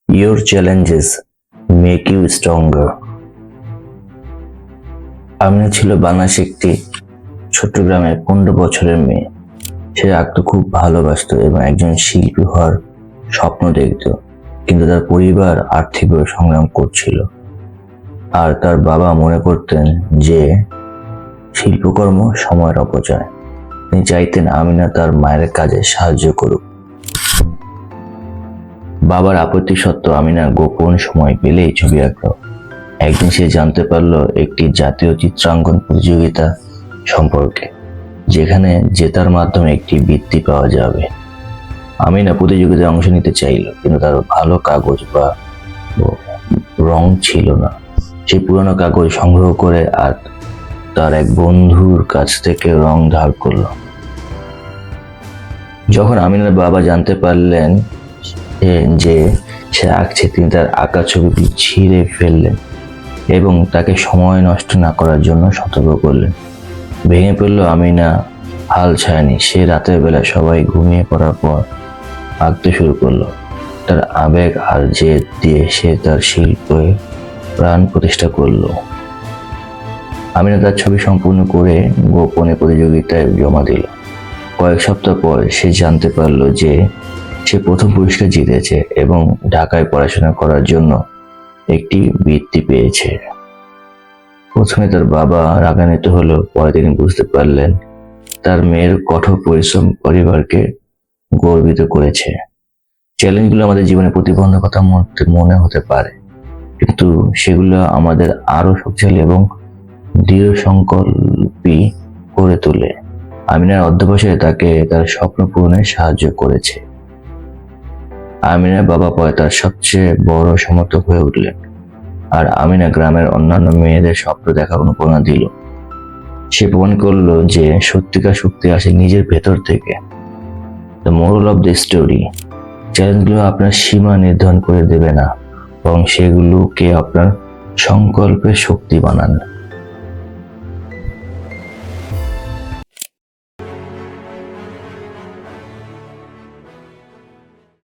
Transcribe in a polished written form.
Your challenges make you stronger. Amina ছিল বাংলাদেশে একটি ছোট্ট গ্রামের 15 বছরের মেয়ে। সে আঁকতে খুব ভালোবাসত এবং একজন শিল্পী হওয়ার স্বপ্ন দেখত, কিন্তু তার পরিবার আর্থিকভাবে সংগ্রাম করছিল আর তার বাবা মনে করতেন যে শিল্পকর্ম সময়ের অপচয়। তিনি চাইতেন আমিনা তার মায়ের কাজে সাহায্য করুক। বাবার আপত্তি সত্ত্বেও আমিনা গোপন সময় পেলেই ছবি আঁকত। একদিন সে জানতে পারল একটি জাতীয় চিত্রাঙ্কন প্রতিযোগিতা সম্পর্কে, যেখানে জেতার মাধ্যমে একটি বৃত্তি পাওয়া যাবে। আমিনা প্রতিযোগিতায় অংশ নিতে চাইল, কিন্তু তার ভালো কাগজ বা রং ছিল না। সে পুরনো কাগজ সংগ্রহ করে আর তার এক বন্ধুর কাছ থেকে রং ধার করল। যখন আমিনার বাবা জানতে পারলেন যে সে আঁকছে, তিনি তার আঁকা ছবিগুলি ছিঁড়ে ফেললেন এবং তাকে সময় নষ্ট না করার জন্য সতর্ক করলেন। ভেঙে পড়ল আমিনা হাল ছাড়েনি। সে রাতের বেলা সবাই ঘুমিয়ে পড়ার পর আঁকতে শুরু করলো। তার আবেগ আর জেদ দিয়ে সে তার শিল্পে প্রাণ প্রতিষ্ঠা করলো। আমিনা তার ছবি সম্পূর্ণ করে গোপনে প্রতিযোগিতায় জমা দিল। কয়েক সপ্তাহ পর সে জানতে পারল যে সে প্রথম পুরস্কার জিতেছে এবং ঢাকায় পড়াশোনা করার জন্য একটি বৃত্তি পেয়েছে। প্রথমে তার বাবা রাগান্বিত হলেও পরে তিনি বুঝতে পারলেন তার মেয়ের কঠোর পরিশ্রম পরিবারকে গর্বিত করেছে। চ্যালেঞ্জগুলো আমাদের জীবনে প্রতিবন্ধকতা মনে হতে পারে, কিন্তু সেগুলো আমাদের আরো শক্তিশালী এবং দৃঢ় সংকল্পী করে তোলে। আমিনার অধ্যবসায় তাকে তার স্বপ্ন পূরণে সাহায্য করেছে। আমিনার বাবা পরে তার সবচেয়ে বড় সমর্থক হয়ে উঠলেন, আর আমিনা গ্রামের অন্যান্য মেয়েদের স্বপ্ন দেখার অনুপ্রেরণা দিল। সে প্রমাণ করলো যে সত্যিকার শক্তি আসে নিজের ভেতর থেকে। The moral of the story: চ্যালেঞ্জগুলো আপনার সীমা নির্ধারণ করে দেবে না, বরং সেগুলোকে আপনার সংকল্পের শক্তি বানান।